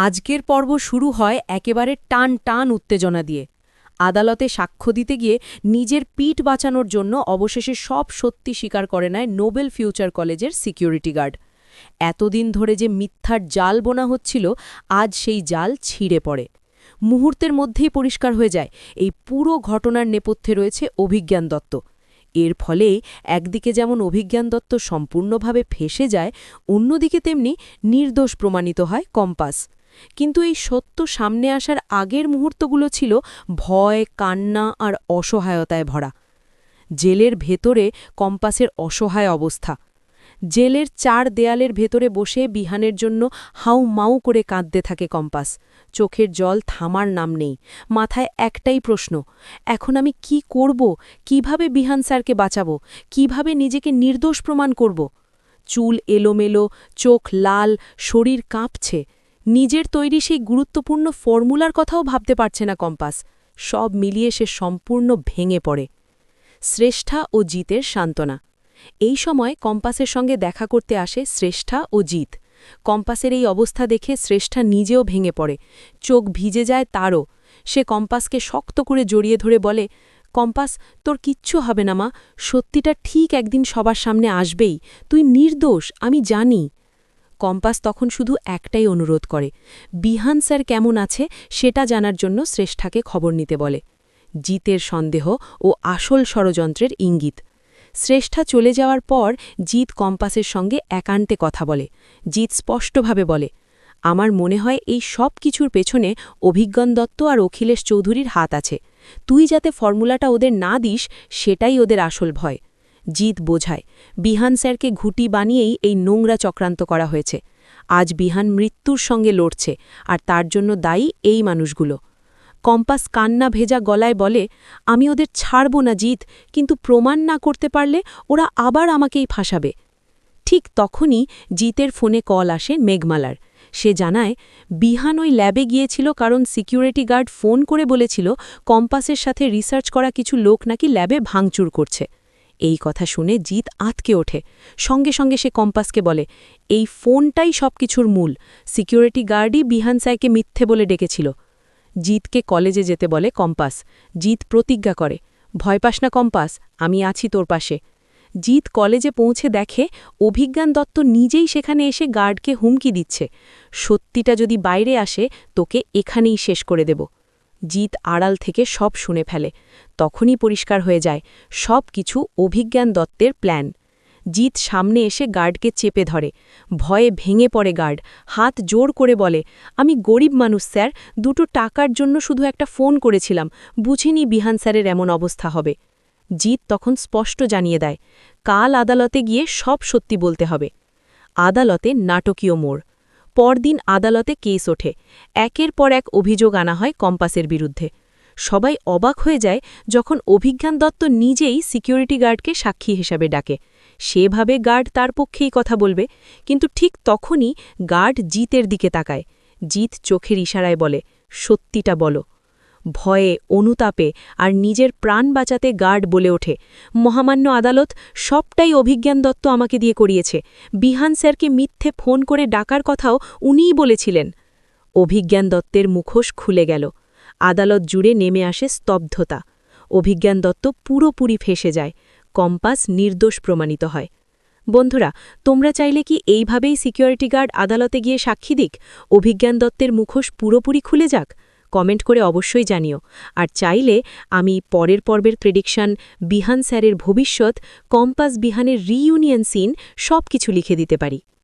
আজকের পর্ব শুরু হয় একেবারে টান টান উত্তেজনা দিয়ে। আদালতে সাক্ষ্য দিতে গিয়ে নিজের পিঠ বাঁচানোর জন্য অবশেষে সব সত্যি স্বীকার করে নেয় নোবেল ফিউচার কলেজের সিকিউরিটি গার্ড। এতদিন ধরে যে মিথ্যার জাল বোনা হচ্ছিল, আজ সেই জাল ছিঁড়ে পড়ে। মুহূর্তের মধ্যেই পরিষ্কার হয়ে যায় এই পুরো ঘটনার নেপথ্যে রয়েছে অভিজ্ঞান দত্ত। এর ফলে একদিকে যেমন অভিজ্ঞান দত্ত সম্পূর্ণভাবে ফেঁসে যায়, অন্যদিকে তেমনি নির্দোষ প্রমাণিত হয় কম্পাস। কিন্তু এই সত্য সামনে আসার আগের মুহূর্তগুলো ছিল ভয়, কান্না আর অসহায়তায় ভরা। জেলের ভেতরে কম্পাসের অসহায় অবস্থা। জেলের ৪ দেয়ালের ভেতরে বসে বিহানের জন্য হাউ মাউ করে কাঁদতে থাকে কম্পাস। চোখের জল থামার নাম নেই। মাথায় একটাই প্রশ্ন, এখন আমি কি করব? কিভাবে বিহান স্যারকে বাঁচাবো? কিভাবে নিজেকে নির্দোষ প্রমাণ করব? চুল এলোমেলো, চোখ লাল, শরীর কাঁপছে। নিজের তৈরি সেই গুরুত্বপূর্ণ ফর্মুলার কথাও ভাবতে পারছে না কম্পাস। সব মিলিয়ে সে সম্পূর্ণ ভেঙে পড়ে। শ্রেষ্ঠা ও জিতের সান্ত্বনা। এই সময় কম্পাসের সঙ্গে দেখা করতে আসে শ্রেষ্ঠা ও জিত। কম্পাসের এই অবস্থা দেখে শ্রেষ্ঠা নিজেও ভেঙে পড়ে। চোখ ভিজে যায় তারও। সে কম্পাসকে শক্ত করে জড়িয়ে ধরে বলে, কম্পাস, তোর কিচ্ছু হবে না মা, সত্যিটা ঠিক একদিন সবার সামনে আসবেই। তুই নির্দোষ, আমি জানি। কম্পাস তখন শুধু একটাই অনুরোধ করে, বিহান স্যার কেমন আছে সেটা জানার জন্য শ্রেষ্ঠাকে খবর নিতে বলে। জিতের সন্দেহ ও আসল ষড়যন্ত্রের ইঙ্গিত। শ্রেষ্ঠা চলে যাওয়ার পর জিত কম্পাসের সঙ্গে একান্তে কথা বলে। জিত স্পষ্টভাবে বলে, আমার মনে হয় এই সব কিছুর পেছনে অভিজ্ঞান দত্ত আর অখিলেশ চৌধুরীর হাত আছে। তুই যাতে ফর্মুলাটা ওদের না দিস, সেটাই ওদের আসল ভয়। জিত বোঝায়, বিহান স্যারকে ঘুঁটি বানিয়েই এই নোংরা চক্রান্ত করা হয়েছে। আজ বিহান মৃত্যুর সঙ্গে লড়ছে, আর তার জন্য দায়ী এই মানুষগুলো। কম্পাস কান্না ভেজা গলায় বলে, আমি ওদের ছাড়ব না জিত, কিন্তু প্রমাণ না করতে পারলে ওরা আবার আমাকেই ফাঁসাবে। ঠিক তখনই জিতের ফোনে কল আসে মেঘমালার। সে জানায়, বিহান ওই ল্যাবে গিয়েছিল কারণ সিকিউরিটি গার্ড ফোন করে বলেছিল কম্পাসের সাথে রিসার্চ করা কিছু লোক নাকি ল্যাবে ভাঙচুর করছে। এই কথা শুনে জিত আঁতকে ওঠে। সঙ্গে সঙ্গে সে কম্পাসকে বলে, এই ফোনটাই সবকিছুর মূল। সিকিউরিটি গার্ডই বিহান স্যারকে মিথ্যে বলে ডেকেছিল। জিতকে কলেজে যেতে বলে কম্পাস। জিত প্রতিজ্ঞা করে, ভয় পাস না কম্পাস, আমি আছি তোর পাশে। জিত কলেজে পৌঁছে দেখে অভিজ্ঞান দত্ত নিজেই সেখানে এসে গার্ডকে হুমকি দিচ্ছে, সত্যিটা যদি বাইরে আসে তোকে এখানেই শেষ করে দেব। জিত আড়াল থেকে সব শুনে ফেলে। তখনই পরিষ্কার হয়ে যায় সব কিছু অভিজ্ঞান দত্তের প্ল্যান। জিত সামনে এসে গার্ডকে চেপে ধরে। ভয়ে ভেঙে পড়ে গার্ড, হাত জোর করে বলে, আমি গরিব মানুষ স্যার, 2টো টাকার জন্য শুধু একটা ফোন করেছিলাম, বুঝিনি বিহান স্যারের এমন অবস্থা হবে। জিত তখন স্পষ্ট জানিয়ে দেয়, কাল আদালতে গিয়ে সব সত্যি বলতে হবে। আদালতে নাটকীয় মোড়। পরদিন আদালতে কেস ওঠে। একের পর এক অভিযোগ আনা হয় কম্পাসের বিরুদ্ধে। সবাই অবাক হয়ে যায় যখন অভিজ্ঞান দত্ত নিজেই সিকিউরিটি গার্ডকে সাক্ষী হিসাবে ডাকে। সেভাবে গার্ড তার পক্ষেই কথা বলবে, কিন্তু ঠিক তখনই গার্ড জিতের দিকে তাকায়। জিত চোখের ইশারায় বলে, সত্যিটা বলো। ভয়ে, অনুতাপে আর নিজের প্রাণ বাঁচাতে গার্ড বলে ওঠে, মহামান্য আদালত, সবটাই অভিজ্ঞান দত্ত আমাকে দিয়ে করিয়েছে। বিহান স্যারকে মিথ্যে ফোন করে ডাকার কথাও উনিই বলেছিলেন। অভিজ্ঞান দত্তের মুখোশ খুলে গেল। আদালত জুড়ে নেমে আসে স্তব্ধতা। অভিজ্ঞান দত্ত পুরোপুরি ফেঁসে যায়। কম্পাস নির্দোষ প্রমাণিত হয়। বন্ধুরা, তোমরা চাইলে কি এইভাবেই সিকিউরিটি গার্ড আদালতে গিয়ে সাক্ষী দিক, অভিজ্ঞান দত্তের মুখোশ পুরোপুরি খুলে যাক? কমেন্ট করে অবশ্যই জানিও। আর চাইলে আমি পরের পর্বের প্রেডিকশন, বিহান স্যারের ভবিষ্যৎ, কম্পাস বিহানের রিইউনিয়ন সিন সব কিছু লিখে দিতে পারি।